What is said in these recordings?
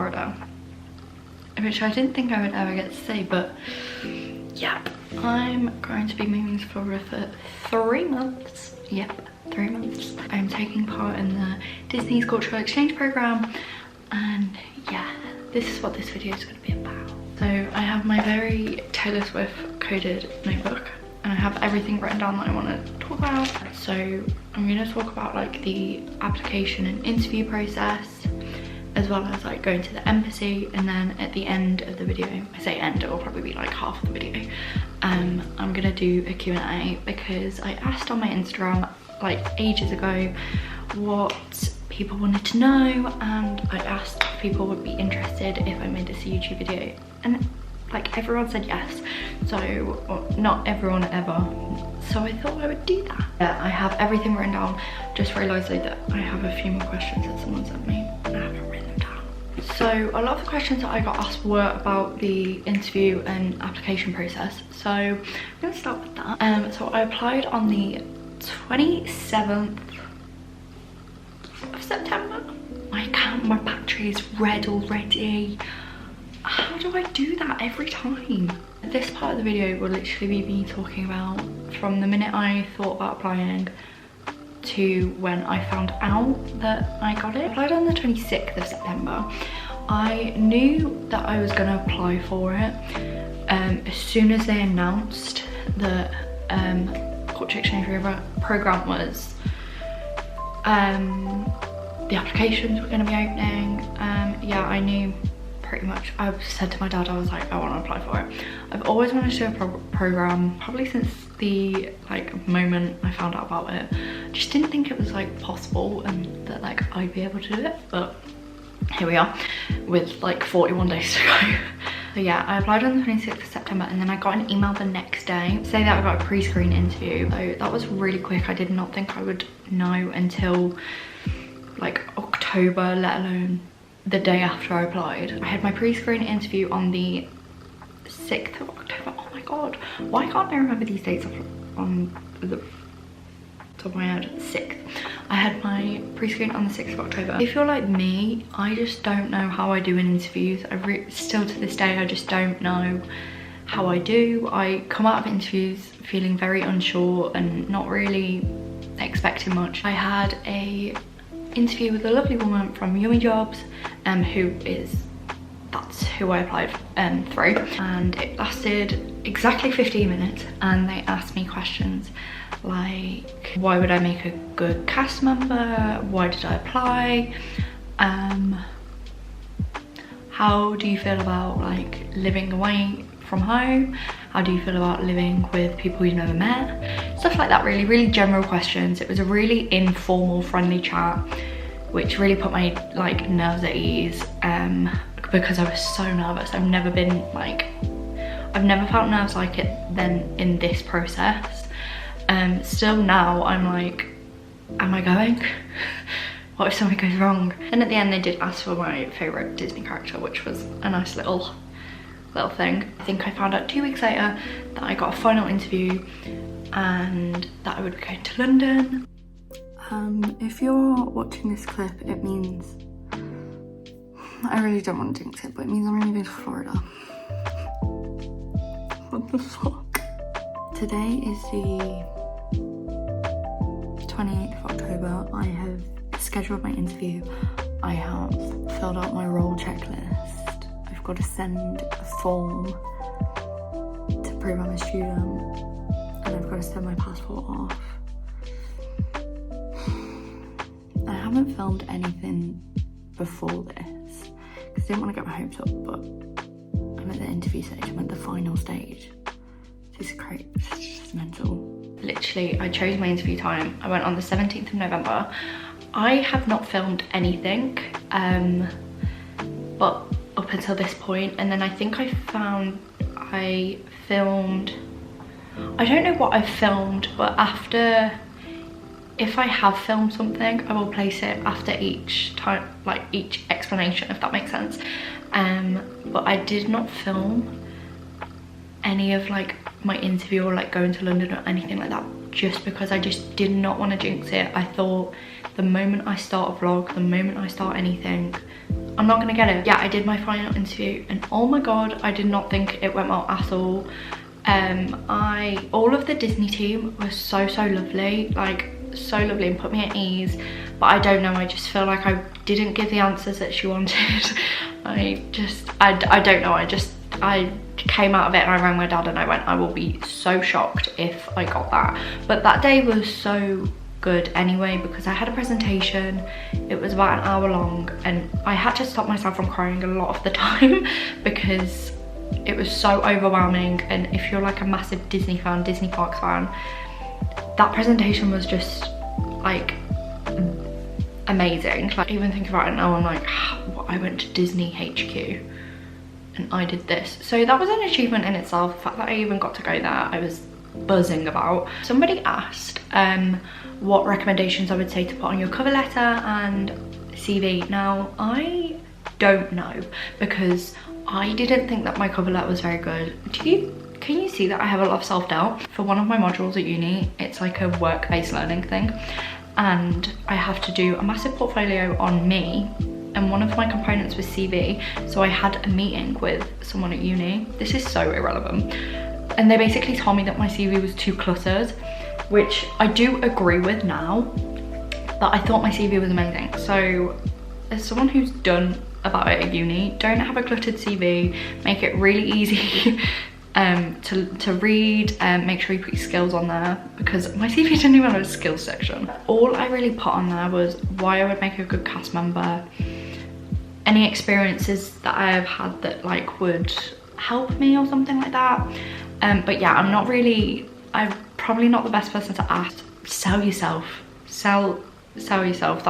Florida, which I didn't think I would ever get to say, but yeah, I'm going to be moving to Florida for 3 months. Yep, 3 months. I'm taking part in the Disney's Cultural Exchange program, and yeah, this is what this video is going to be about. So I have my very Taylor Swift coded notebook, and I have everything written down that I want to talk about. So I'm going to talk about like the application and interview process, as well as like going to the embassy, and then at the end of the video, I say end, it will probably be like half of the video, I'm gonna do a Q&A because I asked on my Instagram like ages ago what people wanted to know, and I asked if people would be interested if I made this a YouTube video, and like everyone said yes. So, well, not everyone ever, so I thought I would do that. Yeah, I have everything written down. Just realised though that I have a few more questions that someone sent me and I haven't written them down. So a lot of the questions that I got asked were about the interview and application process, so I'm going to start with that. So I applied on the 27th of September. My battery is red already. How do I do that every time? This part of the video will literally be me talking about from the minute I thought about applying to when I found out that I got it. I applied on the 26th of September. I knew that I was going to apply for it as soon as they announced that Culture Exchange program was, the applications were going to be opening. Yeah, I knew pretty much. I said to my dad, I was like, I want to apply for it. I've always wanted to do a program, probably since the like moment I found out about it. Just didn't think it was like possible and that like I'd be able to do it, but here we are with like 41 days to go. So yeah, I applied on the 26th of September, and then I got an email the next day say that I got a pre-screen interview. So that was really quick. I did not think I would know until like October, let alone the day after I applied. I had my pre-screen interview on the 6th of October. Oh my god, why can't I remember these dates on the top of my head? 6th. I had my pre-screen on the 6th of October. If you're like me, I just don't know how I do in interviews. Still to this day, I just don't know how I do. I come out of interviews feeling very unsure and not really expecting much. I had a interview with a lovely woman from Yummy Jobs, that's who I applied through, and it lasted exactly 15 minutes, and they asked me questions like, why would I make a good cast member? Why did I apply? How do you feel about like living away from home? How do you feel about living with people you've never met? Stuff like that, really general questions. It was a really informal, friendly chat, which really put my like nerves at ease, because I was so nervous. I've never felt nerves like it then in this process. Still now I'm like, am I going? What if something goes wrong? And at the end they did ask for my favourite Disney character, which was a nice little thing. I think I found out 2 weeks later that I got a final interview and that I would be going to London. If you're watching this clip, it means, I really don't want to jinx it, but it means I'm moving to Florida. What the fuck? Today is the 28th of October. I have scheduled my interview. I have filled out my role checklist. I've got to send a form to prove I'm a student, and I've got to send my passport off. I haven't filmed anything before this because I didn't want to get my hopes up, but I'm at the interview stage. I'm at the final stage. This is great. This is mental. Literally, I chose my interview time. I went on the 17th of November. I have not filmed anything, but up until this point, and then I think I filmed, I don't know what I filmed, but after, if I have filmed something, I will place it after each time, like each explanation, if that makes sense. But I did not film any of like my interview or like going to London or anything like that, just because I just did not want to jinx it. I thought the moment I start a vlog, the moment I start anything, I'm not gonna get it. Yeah, I did my final interview and oh my god, I did not think it went well at all. All of the Disney team was so lovely, like so lovely, and put me at ease. But I don't know, I just feel like I didn't give the answers that she wanted. I don't know, I came out of it and I rang my dad and I went, I will be so shocked if I got that. But that day was so good anyway, because I had a presentation, it was about an hour long, and I had to stop myself from crying a lot of the time because it was so overwhelming. And if you're like a massive Disney fan, Disney Parks fan, that presentation was just like amazing. Like, even think about it now, I'm like, I went to Disney HQ and I did this. So that was an achievement in itself. The fact that I even got to go there, I was buzzing about. Somebody asked what recommendations I would say to put on your cover letter and CV. Now, I don't know, because I didn't think that my cover letter was very good. Can you see that I have a lot of self-doubt? For one of my modules at uni, it's like a work-based learning thing, and I have to do a massive portfolio on me, and one of my components was CV. So I had a meeting with someone at uni. This is so irrelevant. And they basically told me that my CV was too cluttered, which I do agree with now, but I thought my CV was amazing. So as someone who's done about it at uni, don't have a cluttered CV, make it really easy to read, make sure you put your skills on there, because my CV didn't even have a skills section. All I really put on there was why I would make a good cast member, any experiences that I have had that like would help me or something like that. But yeah, I'm probably not the best person to ask. Sell yourself, sell yourself,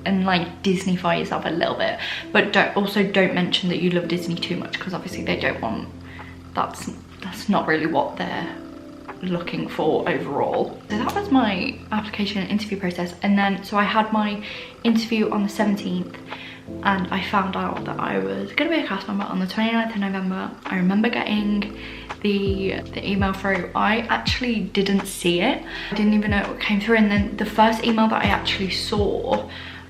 and like Disneyfy yourself a little bit, but don't mention that you love Disney too much, because obviously they don't want, that's not really what they're looking for overall. So that was my application and interview process. And then so I had my interview on the 17th, and I found out that I was gonna be a cast member on the 29th of November. I remember getting the email through. I actually didn't see it. I didn't even know it came through. And then the first email that I actually saw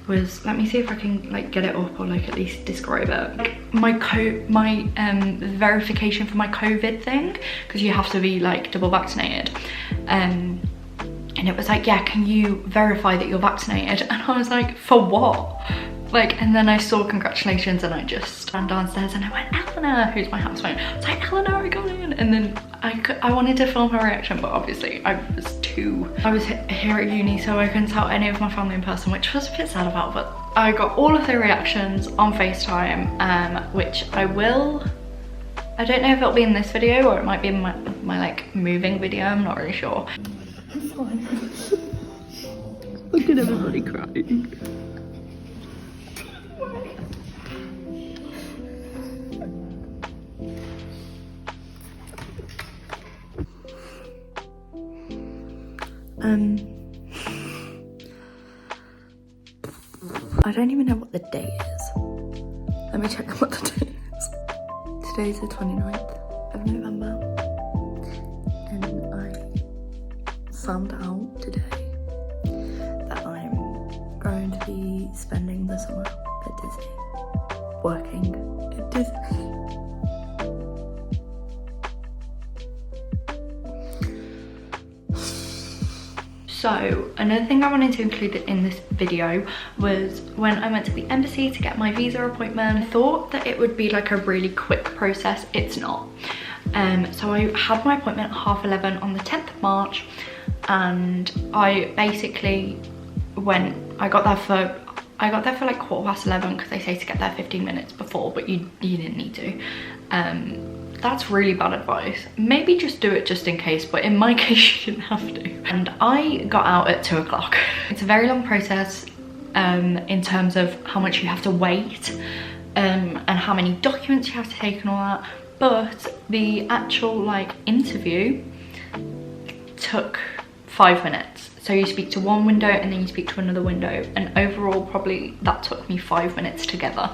was, let me see if I can like get it up or like at least describe it. My verification for my COVID thing, because you have to be like double vaccinated. And it was like, yeah, can you verify that you're vaccinated? And I was like, for what? Like, and then I saw congratulations, and I just ran downstairs and I went, Eleanor, who's my housemate. I was like, Eleanor, I got in. And then I wanted to film her reaction, but obviously I was here at uni, so I couldn't tell any of my family in person, which was a bit sad about, but I got all of their reactions on FaceTime, which I don't know if it'll be in this video or it might be in my like moving video, I'm not really sure. I'm fine. Look at everybody crying. I don't even know what the date is. Let me check what the date is. Today's the 29th of November, and I found out today that I'm going to be spending the summer at Disney, working at Disney. So another thing I wanted to include in this video was when I went to the embassy to get my visa appointment. I thought that it would be like a really quick process. It's not. So I had my appointment at 11:30 on the 10th of March, and I basically I got there for like 11:15, because they say to get there 15 minutes before, but you didn't need to. That's really bad advice. Maybe just do it just in case, but in my case you didn't have to. And I got out at 2 o'clock. It's a very long process in terms of how much you have to wait and how many documents you have to take and all that. But the actual like interview took 5 minutes. So you speak to one window and then you speak to another window, and overall probably that took me 5 minutes together,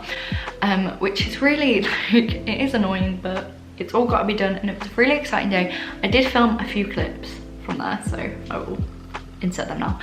which is really like, it is annoying, but it's all got to be done, and it was a really exciting day. I did film a few clips from there, so I will insert them now.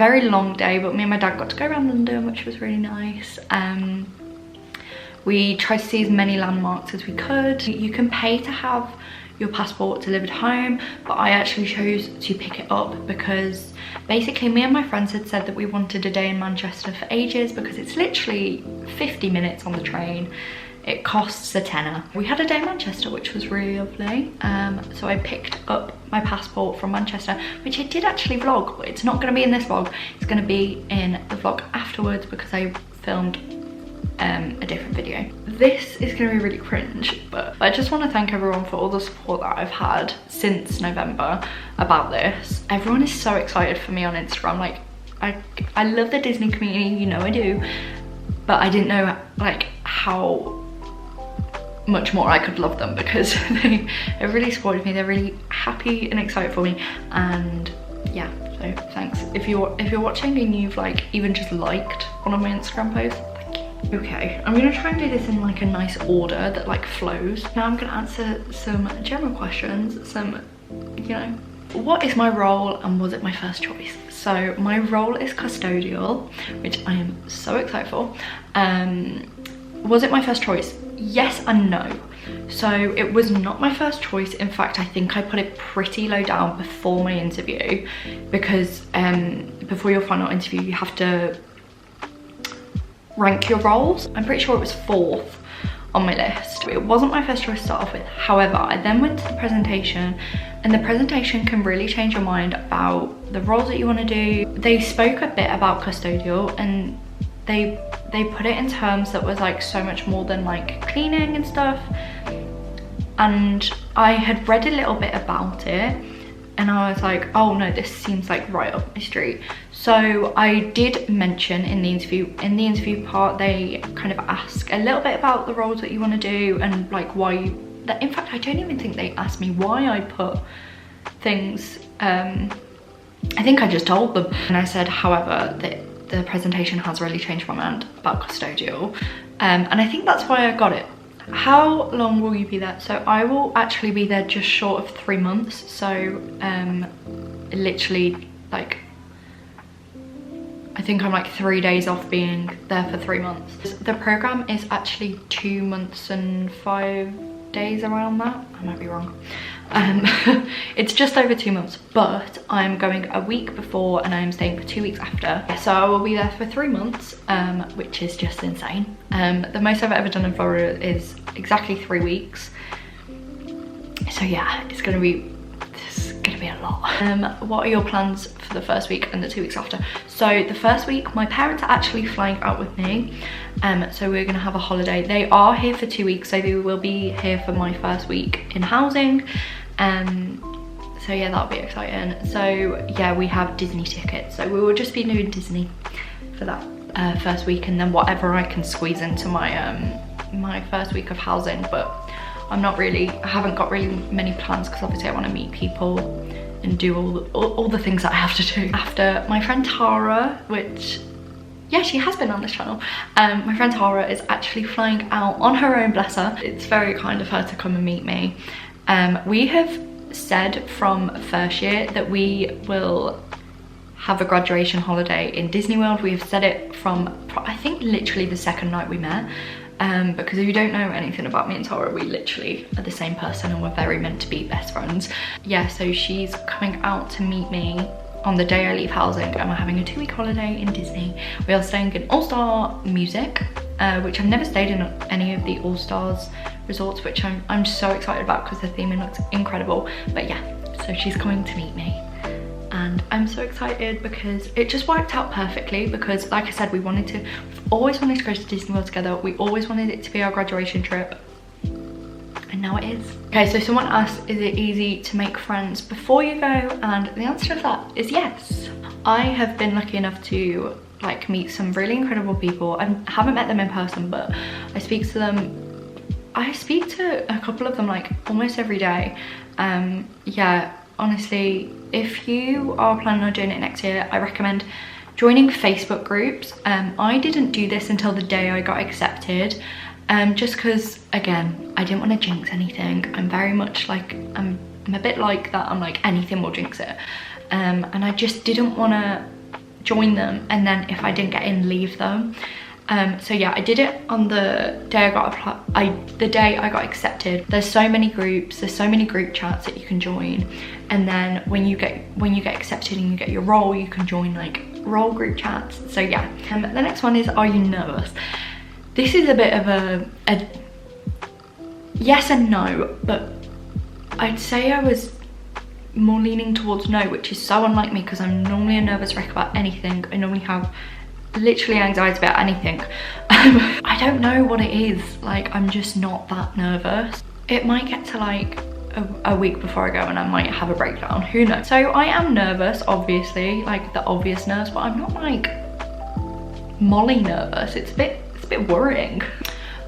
very long day, but me and my dad got to go around London, which was really nice. We tried to see as many landmarks as we could. You can pay to have your passport delivered home, but I actually chose to pick it up because basically me and my friends had said that we wanted a day in Manchester for ages because it's literally 50 minutes on the train. It costs a tenner. We had a day in Manchester, which was really lovely. So I picked up my passport from Manchester, which I did actually vlog, but it's not going to be in this vlog. It's going to be in the vlog afterwards because I filmed a different video. This is going to be really cringe, but I just want to thank everyone for all the support that I've had since November about this. Everyone is so excited for me on Instagram. Like, I love the Disney community, you know I do, but I didn't know like how much more I could love them because they really supported me. They're really happy and excited for me, and yeah, so thanks. If you're watching and you've like even just liked one of my Instagram posts, okay, I'm gonna try and do this in like a nice order that like flows. Now I'm gonna answer some general questions, some, you know, what is my role and was it my first choice? So my role is custodial, which I am so excited for. Was it my first choice? Yes and no. So it was not my first choice. In fact, I think I put it pretty low down before my interview because before your final interview you have to rank your roles. I'm pretty sure it was 4th on my list. It wasn't my first choice to start off with. However, I then went to the presentation, and the presentation can really change your mind about the roles that you want to do. They spoke a bit about custodial, and they put it in terms that was like so much more than like cleaning and stuff. And I had read a little bit about it, and I was like, oh no, this seems like right up my street. So I did mention in the interview part, they kind of ask a little bit about the roles that you want to do and like why you, in fact I don't even think they asked me why I put things. I think I just told them, and I said, however, that the presentation has really changed my mind about custodial, and I think that's why I got it. How long will you be there? So I will actually be there just short of 3 months. So literally like, I think I'm like 3 days off being there for 3 months. The program is actually 2 months and 5 days, around that. I might be wrong. It's just over 2 months, but I'm going a week before and I'm staying for 2 weeks after. So I will be there for 3 months, which is just insane. The most I've ever done in Florida is exactly 3 weeks. So yeah, this is gonna be a lot. What are your plans for the first week and the 2 weeks after? So the first week, my parents are actually flying out with me. So we're gonna have a holiday. They are here for 2 weeks, so they will be here for my first week in housing. So yeah, that'll be exciting. So yeah, we have Disney tickets, so we will just be doing Disney for that first week, and then whatever I can squeeze into my my first week of housing. But I haven't got really many plans because obviously I want to meet people and do all the things that I have to do. After, my friend Tara, which, yeah, she has been on this channel. My friend Tara is actually flying out on her own, bless her. It's very kind of her to come and meet me. We have said from first year that we will have a graduation holiday in Disney World. We have said it from, I think, literally the second night we met. Because if you don't know anything about me and Tara, we literally are the same person and we're very meant to be best friends. Yeah, so she's coming out to meet me on the day I leave housing, and we're having a 2 week holiday in Disney. We are staying in All-Star Music, which I've never stayed in any of the All-Stars resorts, which I'm so excited about because the theming looks incredible. But yeah, so she's coming to meet me. And I'm so excited because it just worked out perfectly, because like I said, we've always wanted to go to Disney World together. We always wanted it to be our graduation trip, and now it is. Okay, so someone asked, is it easy to make friends before you go? And the answer to that is yes. I have been lucky enough to like meet some really incredible people. I haven't met them in person, but I speak to a couple of them like almost every day. Yeah, honestly, if you are planning on doing it next year, I recommend joining Facebook groups. I didn't do this until the day I got accepted, just because, again, I didn't want to jinx anything. I'm very much like, I'm a bit like that. I'm like, anything will jinx it. And I just didn't want to join them, and then if I didn't get in, leave them. So yeah, I did it on the day I got accepted. There's so many groups, there's so many group chats that you can join, and then when you get accepted and you get your role, you can join like role group chats. So yeah. The next one is, are you nervous? This is a bit of a yes and no, but I'd say I was more leaning towards no, which is so unlike me because I'm normally a nervous wreck about anything. I normally have literally anxiety about anything. I don't know what it is, like I'm just not that nervous. It might get to like a week before I go and I might have a breakdown, who knows. So I am nervous, obviously, like the obvious nerves, but I'm not like Mollie nervous. It's a bit worrying.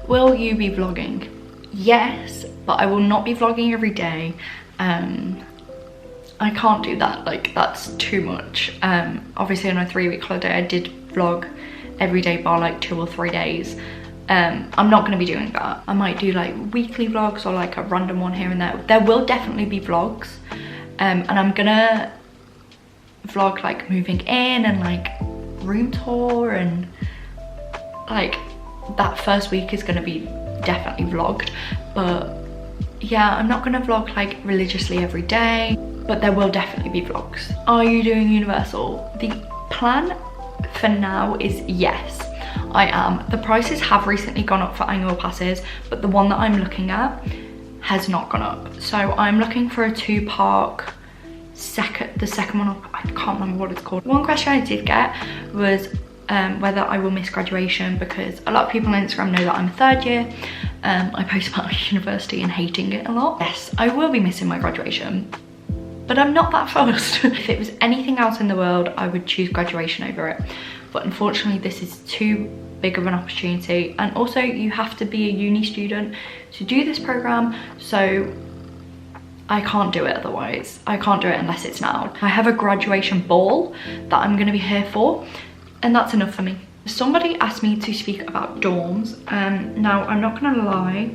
Will you be vlogging? Yes, but I will not be vlogging every day. I can't do that, like that's too much. Obviously on a 3-week holiday I did vlog every day bar like 2 or 3 days. I'm not going to be doing that. I might do like weekly vlogs or like a random one here and there. There will definitely be vlogs, and I'm gonna vlog like moving in and like room tour, and like that first week is going to be definitely vlogged. But yeah, I'm not going to vlog like religiously every day, but there will definitely be vlogs. Are you doing Universal? The plan for now is yes, I am. The prices have recently gone up for annual passes, but the one that I'm looking at has not gone up. So I'm looking for a 2-park, the second one up, I can't remember what it's called. One question I did get was whether I will miss graduation, because a lot of people on Instagram know that I'm a 3rd year. I post about university and hating it a lot. Yes, I will be missing my graduation, but I'm not that fussed. If it was anything else in the world, I would choose graduation over it. But unfortunately, this is too big of an opportunity. And also you have to be a uni student to do this program. So I can't do it otherwise. I can't do it unless it's now. I have a graduation ball that I'm gonna be here for, and that's enough for me. Somebody asked me to speak about dorms. Now I'm not gonna lie,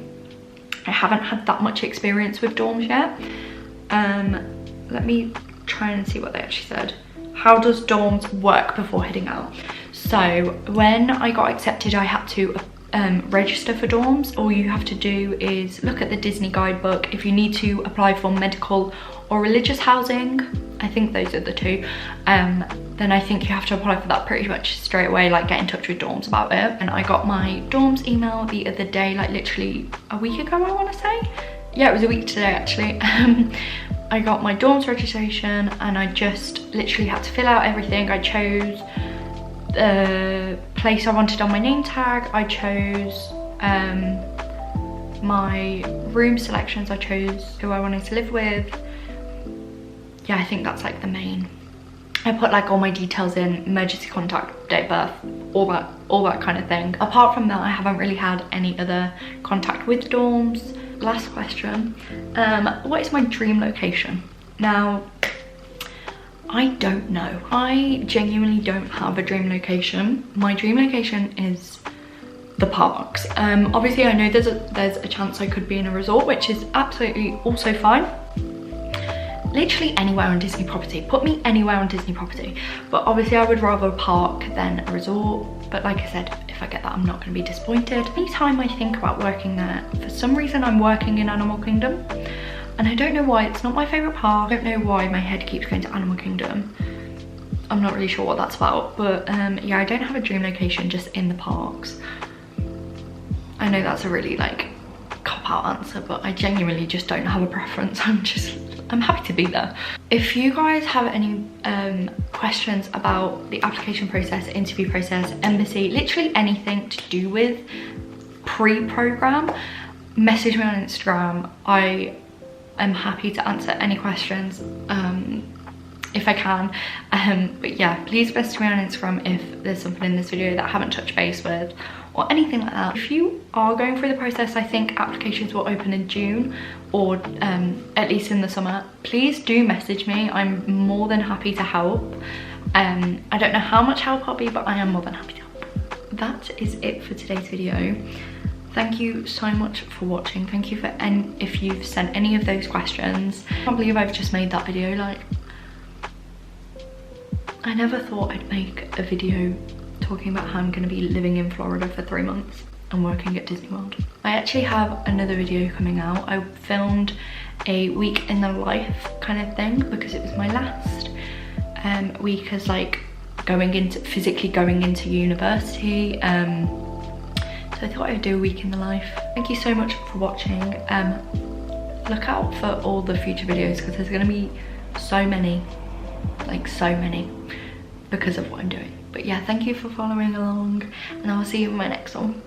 I haven't had that much experience with dorms yet. Let me try and see what they actually said. How does dorms work before heading out? So when I got accepted, I had to register for dorms. All you have to do is look at the Disney guidebook. If you need to apply for medical or religious housing, I think those are the two, then I think you have to apply for that pretty much straight away, like get in touch with dorms about it. And I got my dorms email the other day, like literally a week ago, I want to say. Yeah, it was a week today actually. I got my dorms registration and I just literally had to fill out everything. I chose the place I wanted on my name tag. I chose my room selections. I chose who I wanted to live with. Yeah, I think that's like the main. I put like all my details in, emergency contact, date of birth, all that kind of thing. Apart from that, I haven't really had any other contact with dorms. Last question, what is my dream location? Now, I don't know. I genuinely don't have a dream location. My dream location is the parks. Obviously I know there's a chance I could be in a resort, which is absolutely also fine. Literally anywhere on Disney property. Put me anywhere on Disney property. But obviously I would rather a park than a resort. But like I said, if I get that, I'm not going to be disappointed. Anytime I think about working there, for some reason I'm working in Animal Kingdom. And I don't know why. It's not my favourite park. I don't know why my head keeps going to Animal Kingdom. I'm not really sure what that's about. But yeah, I don't have a dream location, just in the parks. I know that's a really like cop-out answer, but I genuinely just don't have a preference. I'm happy to be there. If you guys have any questions about the application process, interview process, embassy, literally anything to do with pre-program, message me on Instagram. I am happy to answer any questions if I can. But yeah, please message me on Instagram if there's something in this video that I haven't touched base with or anything like that. If you are going through the process, I think applications will open in June or at least in the summer. Please do message me. I'm more than happy to help. I don't know how much help I'll be, but I am more than happy to help. That is it for today's video. Thank you so much for watching. Thank you for if you've sent any of those questions. I can't believe I've just made that video. Like, I never thought I'd make a video talking about how I'm going to be living in Florida for 3 months and working at Disney World. I actually have another video coming out. I filmed a week in the life kind of thing because it was my last week as like physically going into university. So I thought I'd do a week in the life. Thank you so much for watching. Look out for all the future videos because there's gonna be so many, like so many, because of what I'm doing. But yeah, thank you for following along and I will see you in my next one.